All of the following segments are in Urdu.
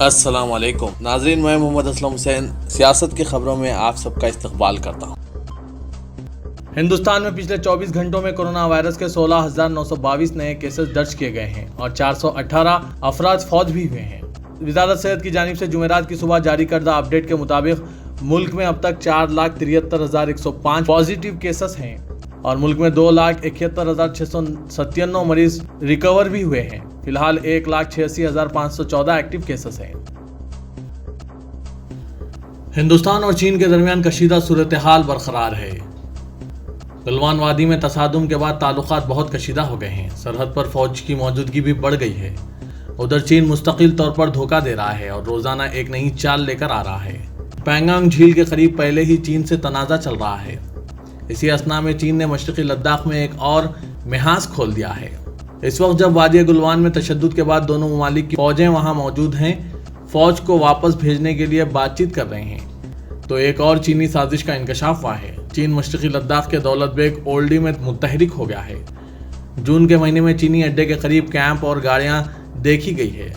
السلام علیکم ناظرین، میں محمد اسلم حسین سیاست کی خبروں میں آپ سب کا استقبال کرتا ہوں۔ ہندوستان میں پچھلے 24 گھنٹوں میں کورونا وائرس کے 16,922 نئے کیسز درج کیے گئے ہیں اور 418 افراد فوت بھی ہوئے ہیں۔ وزارت صحت کی جانب سے جمعرات کی صبح جاری کردہ اپ ڈیٹ کے مطابق ملک میں اب تک 4,73,105 پازیٹیو کیسز ہیں اور ملک میں 2,71,697 مریض ریکور بھی ہوئے ہیں۔ فی الحال 1,86,514 ایکٹیو کیسز ہیں۔ ہندوستان اور چین کے درمیان کشیدہ صورتحال برقرار ہے۔ گلوان وادی میں تصادم کے بعد تعلقات بہت کشیدہ ہو گئے ہیں۔ سرحد پر فوج کی موجودگی بھی بڑھ گئی ہے۔ ادھر چین مستقل طور پر دھوکہ دے رہا ہے اور روزانہ ایک نئی چال لے کر آ رہا ہے۔ پینگانگ جھیل کے قریب پہلے ہی چین سے تنازع چل رہا ہے۔ اسی اثنا میں چین نے مشرقی لداخ میں ایک اور محاذ کھول دیا ہے۔ اس وقت جب وادی گلوان میں تشدد کے بعد دونوں ممالک کی فوجیں وہاں موجود ہیں، فوج کو واپس بھیجنے کے لیے بات چیت کر رہے ہیں، تو ایک اور چینی سازش کا انکشاف ہوا ہے۔ چین مشرقی لداخ کے دولت بیگ اولڈی میں متحرک ہو گیا ہے۔ جون کے مہینے میں چینی اڈے کے قریب کیمپ اور گاڑیاں دیکھی گئی ہے۔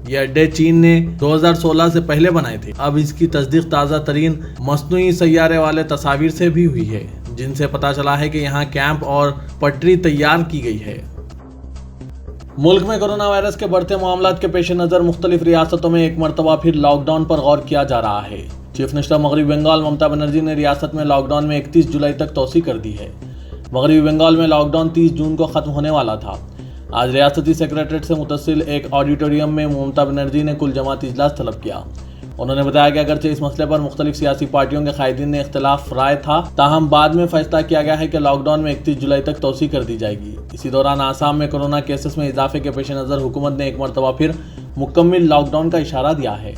یہ اڈے چین نے 2016 سے پہلے بنائے تھے۔ اب اس کی تصدیق تازہ ترین مصنوعی سیارے والے تصاویر سے بھی ہوئی ہے، جن سے پتہ چلا ہے کہ یہاں کیمپ اور پٹری تیار کی گئی ہے۔ ملک میں کورونا وائرس کے بڑھتے معاملات کے پیش نظر مختلف ریاستوں میں ایک مرتبہ پھر لاک ڈاؤن پر غور کیا جا رہا ہے۔ چیف منسٹر مغربی بنگال ممتا بنرجی نے ریاست میں لاک ڈاؤن میں 31 جولائی تک توسیع کر دی ہے۔ مغربی بنگال میں لاک ڈاؤن 30 جون کو ختم ہونے والا تھا۔ آج ریاستی سیکریٹریٹ سے متصل ایک آڈیٹوریم میں ممتا بنرجی نے کل جماعتی اجلاس طلب کیا۔ انہوں نے بتایا کہ اگرچہ اس مسئلے پر مختلف سیاسی پارٹیوں کے قائدین نے اختلاف رائے تھا، تاہم بعد میں فیصلہ کیا گیا ہے کہ لاک ڈاؤن میں 31 جولائی تک توسیع کر دی جائے گی۔ اسی دوران آسام میں کورونا کیسز میں اضافے کے پیش نظر حکومت نے ایک مرتبہ پھر مکمل لاک ڈاؤن کا اشارہ دیا ہے۔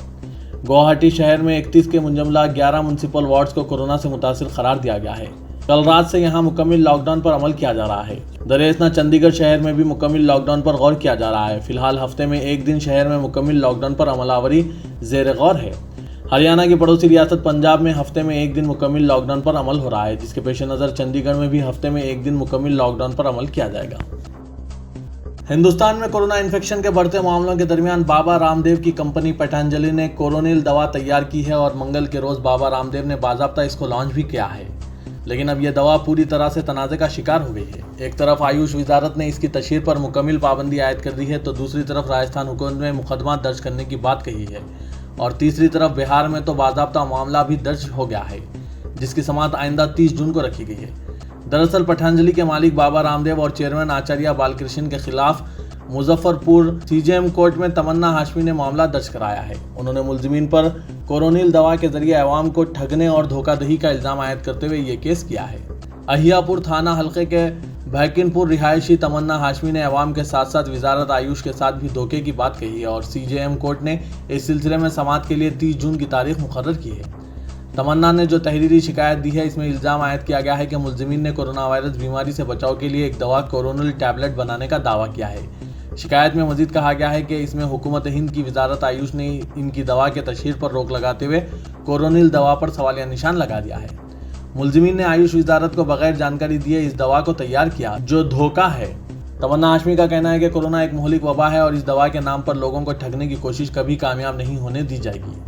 گوہاٹی شہر میں 31 کے منجملہ 11 میونسپل وارڈز کو کورونا سے متاثر قرار دیا گیا ہے۔ کل رات سے یہاں مکمل لاک ڈاؤن پر عمل کیا جا رہا ہے۔ دراصل چندی گڑھ شہر میں بھی مکمل لاک ڈاؤن پر غور کیا جا رہا ہے۔ فی الحال ہفتے میں ایک دن شہر میں مکمل لاک ڈاؤن پر عمل آوری زیر غور ہے۔ ہریانہ کی پڑوسی ریاست پنجاب میں ہفتے میں ایک دن مکمل لاک ڈاؤن پر عمل ہو رہا ہے، جس کے پیش نظر چندی گڑھ میں بھی ہفتے میں ایک دن مکمل لاک ڈاؤن پر عمل کیا جائے گا۔ ہندوستان میں کورونا انفیکشن کے بڑھتے معاملوں کے درمیان بابا رام دیو کی کمپنی پتنجلی نے کورونیل دوا تیار کی ہے اور منگل کے روز بابا رام دیو نے باضابطہ اس کو لانچ بھی کیا ہے، لیکن اب یہ دوا پوری طرح سے تنازع کا شکار ہو گئی ہے۔ ایک طرف آیوش وزارت نے اس کی تشہیر پر مکمل پابندی عائد کر دی ہے، تو دوسری طرف راجستھان حکومت نے مقدمہ درج کرنے کی بات کہی ہے، اور تیسری طرف بہار میں تو باضابطہ معاملہ بھی درج ہو گیا ہے، جس کی سماعت آئندہ 30 جون کو رکھی گئی ہے۔ دراصل پتنجلی کے مالک بابا رام دیو اور چیئرمین آچاریہ بالکرشن کے خلاف مظفر پور سی جے ایم کورٹ میں تمنا ہاشمی نے معاملہ درج کرایا ہے۔ انہوں نے ملزمین پر کورونیل دوا کے ذریعے عوام کو ٹھگنے اور دھوکہ دہی کا الزام عائد کرتے ہوئے یہ کیس کیا ہے۔ اہیا پور تھانہ حلقے کے بھیکن پور رہائشی تمنا ہاشمی نے عوام کے ساتھ ساتھ وزارت آیوش کے ساتھ بھی دھوکے کی بات کہی ہے، اور سی جے ایم کورٹ نے اس سلسلے میں سماعت کے لیے 30 جون کی تاریخ مقرر کی ہے۔ تمنا نے جو تحریری شکایت دی ہے، اس میں الزام عائد کیا گیا ہے کہ ملزمین نے کورونا وائرس بیماری سے بچاؤ کے لیے ایک دوا کورونیل ٹیبلٹ بنانے کا دعویٰ کیا ہے۔ شکایت میں مزید کہا گیا ہے کہ اس میں حکومت ہند کی وزارت آیوش نے ان کی دوا کے تشہیر پر روک لگاتے ہوئے کورونیل دوا پر سوالیہ نشان لگا دیا ہے۔ ملزمین نے آیوش وزارت کو بغیر جانکاری دیے اس دوا کو تیار کیا، جو دھوکہ ہے۔ تمنا ہاشمی کا کہنا ہے کہ کورونا ایک مہلک وبا ہے اور اس دوا کے نام پر لوگوں کو ٹھگنے کی کوشش کبھی کامیاب نہیں ہونے دی جائے گی۔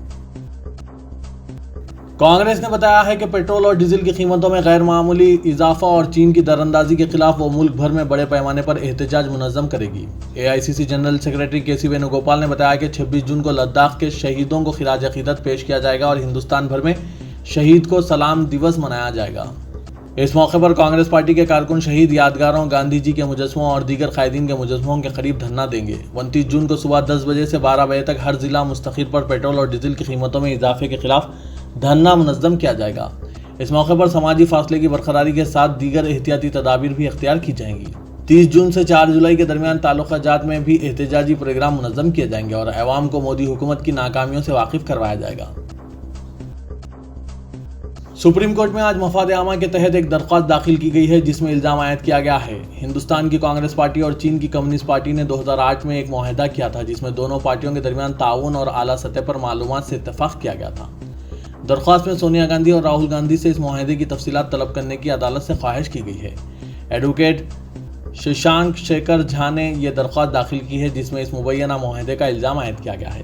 کانگریس نے بتایا ہے کہ پیٹرول اور ڈیزل کی قیمتوں میں غیر معمولی اضافہ اور چین کی دراندازی کے خلاف وہ ملک بھر میں بڑے پیمانے پر احتجاج منظم کرے گی۔ اے آئی سی سی جنرل سیکرٹری کے سی وینو گوپال نے بتایا کہ 26 جون کو لداخ کے شہیدوں کو خراج عقیدت پیش کیا جائے گا اور ہندوستان بھر میں شہید کو سلام دیوس منایا جائے گا۔ اس موقع پر کانگریس پارٹی کے کارکن شہید یادگاروں، گاندھی جی کے مجسموں اور دیگر قائدین کے مجسموں کے قریب دھرنا دیں گے۔ 29 جون کو صبح 10 بجے سے 12 بجے تک ہر ضلع مستقل پر پیٹرول اور ڈیزل کی قیمتوں میں اضافے کے خلاف دھرنا منظم کیا جائے گا۔ اس موقع پر سماجی فاصلے کی برقراری کے ساتھ دیگر احتیاطی تدابیر بھی اختیار کی جائیں گی۔ 30 جون سے 4 جولائی کے درمیان تعلقہ جات میں بھی احتجاجی پروگرام منظم کیے جائیں گے اور عوام کو مودی حکومت کی ناکامیوں سے واقف کروایا جائے گا۔ سپریم کورٹ میں آج مفاد عامہ کے تحت ایک درخواست داخل کی گئی ہے، جس میں الزام عائد کیا گیا ہے ہندوستان کی کانگریس پارٹی اور چین کی کمیونسٹ پارٹی نے 2008 میں ایک معاہدہ کیا تھا، جس میں دونوں پارٹیوں کے درمیان تعاون اور اعلیٰ سطح پر معلومات سے اتفاق کیا گیا تھا۔ درخواست میں سونیا گاندھی اور راہل گاندھی سے اس معاہدے کی تفصیلات طلب کرنے کی عدالت سے خواہش کی گئی ہے۔ ایڈوکیٹ ششانک شیکھر جھا نے یہ درخواست داخل کی ہے، جس میں اس مبینہ معاہدے کا الزام عائد کیا گیا ہے۔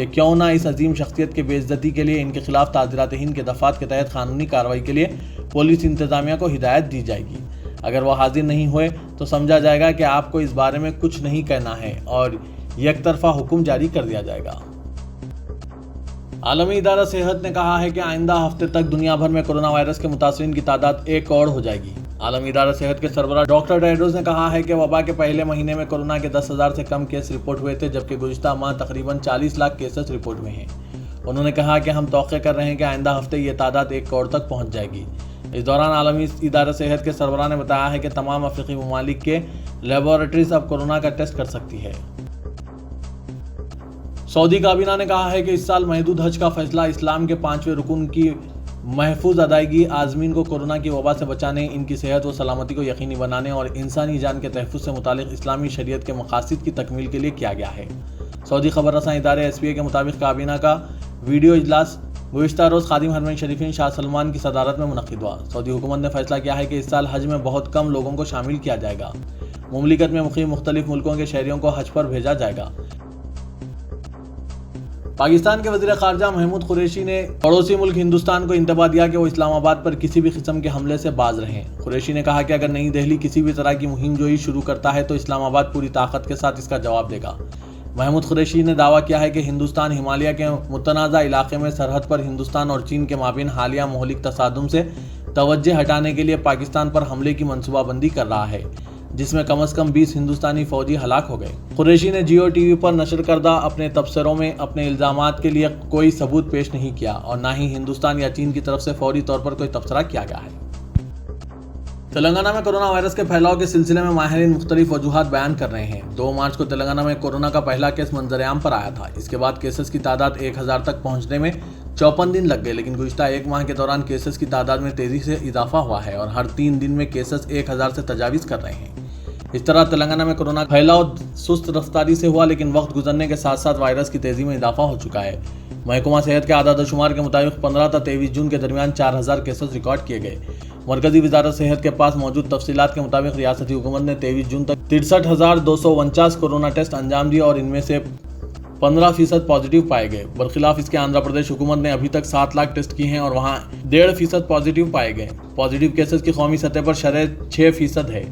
کہ کیوں نہ اس عظیم شخصیت کے بے عزتی کے لیے ان کے خلاف تعزیرات ہند کے دفعات کے تحت قانونی کارروائی کے لیے پولیس انتظامیہ کو ہدایت دی جائے گی۔ اگر وہ حاضر نہیں ہوئے تو سمجھا جائے گا کہ آپ کو اس بارے میں کچھ نہیں کہنا ہے اور یک طرفہ حکم جاری کر دیا جائے گا۔ عالمی ادارہ صحت نے کہا ہے کہ آئندہ ہفتے تک دنیا بھر میں کورونا وائرس کے متاثرین کی تعداد 1 کروڑ ہو جائے گی۔ عالمی ادارہ صحت کے سربراہ ڈاکٹر ٹیڈروس نے کہا ہے کہ وبا کے پہلے مہینے میں کورونا کے 10,000 سے کم کیس رپورٹ ہوئے تھے، جبکہ گزشتہ ماہ تقریباً 40 لاکھ کیسز رپورٹ ہوئے ہیں۔ انہوں نے کہا کہ ہم توقع کر رہے ہیں کہ آئندہ ہفتے یہ تعداد 1 کروڑ تک پہنچ جائے گی۔ اس دوران عالمی ادارہ صحت کے سربراہ نے بتایا ہے کہ تمام افریقی ممالک کے لیبارٹریز اب کورونا کا ٹیسٹ کر سکتی ہے۔ سعودی کابینہ نے کہا ہے کہ اس سال محدود حج کا فیصلہ اسلام کے 5ویں رکن کی محفوظ ادائیگی عازمین کو کورونا کی وبا سے بچانے، ان کی صحت و سلامتی کو یقینی بنانے اور انسانی جان کے تحفظ سے متعلق اسلامی شریعت کے مقاصد کی تکمیل کے لیے کیا گیا ہے۔ سعودی خبر رساں ادارے SPA کے مطابق کابینہ کا ویڈیو اجلاس گزشتہ روز خادم حرمین شریفین شاہ سلمان کی صدارت میں منعقد ہوا۔ سعودی حکومت نے فیصلہ کیا ہے کہ اس سال حج میں بہت کم لوگوں کو شامل کیا جائے گا۔ مملکت میں مقیم مختلف ملکوں کے شہریوں کو حج پر بھیجا جائے گا۔ پاکستان کے وزیر خارجہ محمود قریشی نے پڑوسی ملک ہندوستان کو انتباہ دیا کہ وہ اسلام آباد پر کسی بھی قسم کے حملے سے باز رہیں۔ قریشی نے کہا کہ اگر نئی دہلی کسی بھی طرح کی مہم جوئی شروع کرتا ہے تو اسلام آباد پوری طاقت کے ساتھ اس کا جواب دے گا۔ محمود قریشی نے دعویٰ کیا ہے کہ ہندوستان ہمالیہ کے متنازع علاقے میں سرحد پر ہندوستان اور چین کے مابین حالیہ مہلک تصادم سے توجہ ہٹانے کے لیے پاکستان پر حملے کی منصوبہ بندی کر رہا ہے، جس میں کم از کم 20 ہندوستانی فوجی ہلاک ہو گئے۔ قریشی نے جیو ٹی وی پر نشر کردہ اپنے تبصروں میں اپنے الزامات کے لیے کوئی ثبوت پیش نہیں کیا اور نہ ہی ہندوستان یا چین کی طرف سے فوری طور پر کوئی تبصرہ کیا گیا ہے۔ تلنگانہ میں کورونا وائرس کے پھیلاؤ کے سلسلے میں ماہرین مختلف وجوہات بیان کر رہے ہیں۔ 2 مارچ کو تلنگانہ میں کورونا کا پہلا کیس منظر عام پر آیا تھا۔ اس کے بعد کیسز کی تعداد 1000 تک پہنچنے میں 54 دن لگ گئے، لیکن گزشتہ 1 ماہ کے دوران کیسز کی تعداد میں تیزی سے اضافہ ہوا ہے اور ہر 3 دن میں کیسز 1000 سے تجاوز کر رہے ہیں۔ اس طرح تلنگانہ میں کورونا کا پھیلاؤ سست رفتاری سے ہوا، لیکن وقت گزرنے کے ساتھ ساتھ وائرس کی تیزی میں اضافہ ہو چکا ہے۔ محکمہ صحت کے اعداد و شمار کے مطابق 15 تا 23 جون کے درمیان 4000 کیسز ریکارڈ کیے گئے۔ مرکزی وزارت صحت کے پاس موجود تفصیلات کے مطابق ریاستی حکومت نے 23 جون تک 63249 کورونا ٹیسٹ انجام دیے اور ان میں سے 15% پازیٹیو پائے گئے۔ برخلاف اس کے آندھرا پردیش حکومت نے ابھی تک 7 لاکھ ٹیسٹ کیے ہیں اور وہاں 1.5% پازیٹیو پائے گئے۔ پازیٹیو کیسز کی قومی سطح پر شرح 6% ہے۔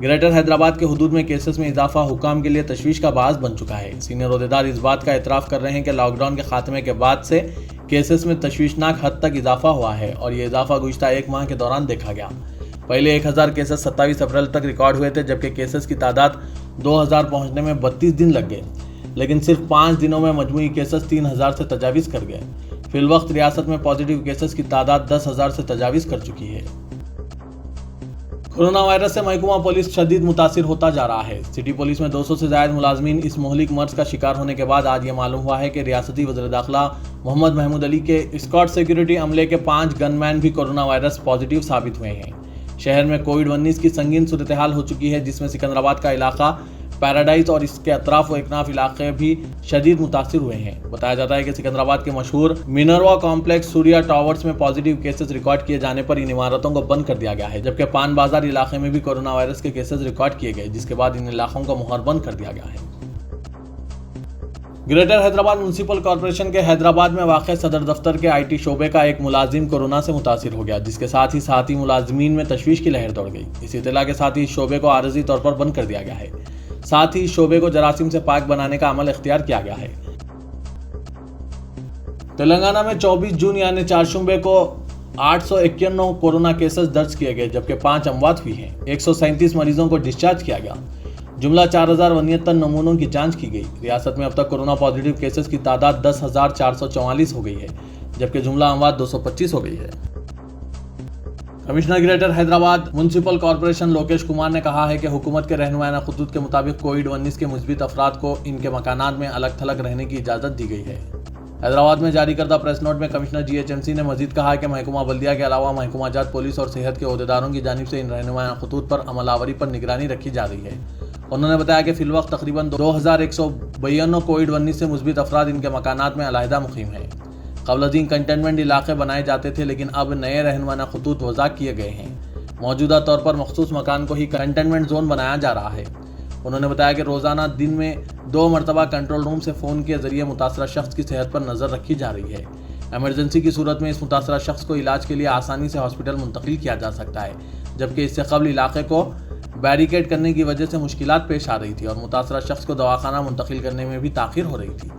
گریٹر حیدرآباد کے حدود میں کیسز میں اضافہ حکام کے لیے تشویش کا باعث بن چکا ہے۔ سینئر عہدیدار اس بات کا اعتراف کر رہے ہیں کہ لاک ڈاؤن کے خاتمے کے بعد سے کیسز میں تشویشناک حد تک اضافہ ہوا ہے اور یہ اضافہ گزشتہ 1 ماہ کے دوران دیکھا گیا۔ پہلے 1000 کیسز 27 اپریل تک ریکارڈ ہوئے تھے، جبکہ کیسز کی تعداد 2000 پہنچنے میں 32 دن لگ گئے، لیکن صرف 5 دنوں میں مجموعی کیسز 3000 سے تجاوز کر گئے۔ فی الوقت ریاست میں پازیٹیو کیسز کی تعداد 10,000 سے تجاوز کر چکی ہے۔ کورونا وائرس سے محکمہ پولیس شدید متاثر ہوتا جا رہا ہے۔ سٹی پولیس میں 200 سے زائد ملازمین اس مہلک مرض کا شکار ہونے کے بعد آج یہ معلوم ہوا ہے کہ ریاستی وزیر داخلہ محمد محمود علی کے اسکاٹ سیکیورٹی عملے کے 5 گن مین بھی کورونا وائرس پازیٹیو ثابت ہوئے ہیں۔ شہر میں کووڈ-19 کی سنگین صورتحال ہو چکی ہے، جس میں سکندرآباد کا علاقہ پیراڈائز اور اس کے اطراف و اکناف علاقے بھی شدید متاثر ہوئے ہیں۔ بتایا جاتا ہے کہ سکندرآباد کے مشہور مینروا کمپلیکس سوریا ٹاورز میں پازیٹیو کیسز ریکارڈ کیے جانے پر ان عمارتوں کو بند کر دیا گیا ہے، جبکہ پان بازار علاقے میں بھی کورونا وائرس کے کیسز ریکارڈ کیے گئے، جس کے بعد ان علاقوں کو مہر بند کر دیا گیا ہے۔ گریٹر حیدرآباد میونسپل کارپوریشن کے حیدرآباد میں واقع صدر دفتر کے IT شعبے کا ایک ملازم کورونا سے متاثر ہو گیا، جس کے ساتھ ہی ساتھی ملازمین میں تشویش کی لہر دوڑ گئی۔ اس اطلاع کے ساتھ ہی اس شعبے کو عارضی طور پر بند کر دیا گیا ہے، ساتھ ہی اس شعبے کو جراثیم سے پاک بنانے کا عمل اختیار کیا گیا ہے۔ تلنگانہ میں 24 جون یعنی چہارشنبے کو 891 کورونا کیسز درج کیے گئے، جبکہ 5 اموات ہوئی ہیں۔ 137 مریضوں کو ڈسچارج کیا گیا۔ جملہ 4069 نمونوں کی جانچ کی گئی۔ ریاست میں اب تک کورونا پازیٹیو کیسز کی تعداد 10,444 ہو گئی ہے، جبکہ جملہ اموات 225 ہو گئی ہے۔ Commissioner greater Hyderabad municipal corporation Lokesh Kumar نے کہا ہے کہ حکومت کے رہنمائانہ خطوط کے مطابق کووڈ-19 کے مثبت افراد کو ان کے مکانات میں الگ تھلگ رہنے کی اجازت دی گئی ہے۔ حیدرآباد میں جاری کردہ پریس نوٹ میں کمشنر GHMC نے مزید کہا کہ محکمہ بلدیہ کے علاوہ محکمہ جات پولیس اور صحت کے عہدیداروں کی جانب سے ان رہنمائانہ خطوط پر عمل آوری پر نگرانی رکھی جا رہی ہے۔ انہوں نے بتایا کہ فی الوقت تقریباً 2192 کووڈ-19 سے مثبت افراد ان کے مکانات میں علیحدہ مقیم ہیں۔ قبل ازیں کنٹینمنٹ علاقے بنائے جاتے تھے، لیکن اب نئے رہنمائانہ خطوط وضع کیے گئے ہیں۔ موجودہ طور پر مخصوص مکان کو ہی کنٹینمنٹ زون بنایا جا رہا ہے۔ انہوں نے بتایا کہ روزانہ دن میں 2 مرتبہ کنٹرول روم سے فون کے ذریعے متاثرہ شخص کی صحت پر نظر رکھی جا رہی ہے۔ ایمرجنسی کی صورت میں اس متاثرہ شخص کو علاج کے لیے آسانی سے ہاسپٹل منتقل کیا جا سکتا ہے، جبکہ اس سے قبل علاقے کو بیریکیڈ کرنے کی وجہ سے مشکلات پیش آ رہی تھی اور متاثرہ شخص کو دواخانہ منتقل کرنے میں بھی تاخیر ہو رہی تھی۔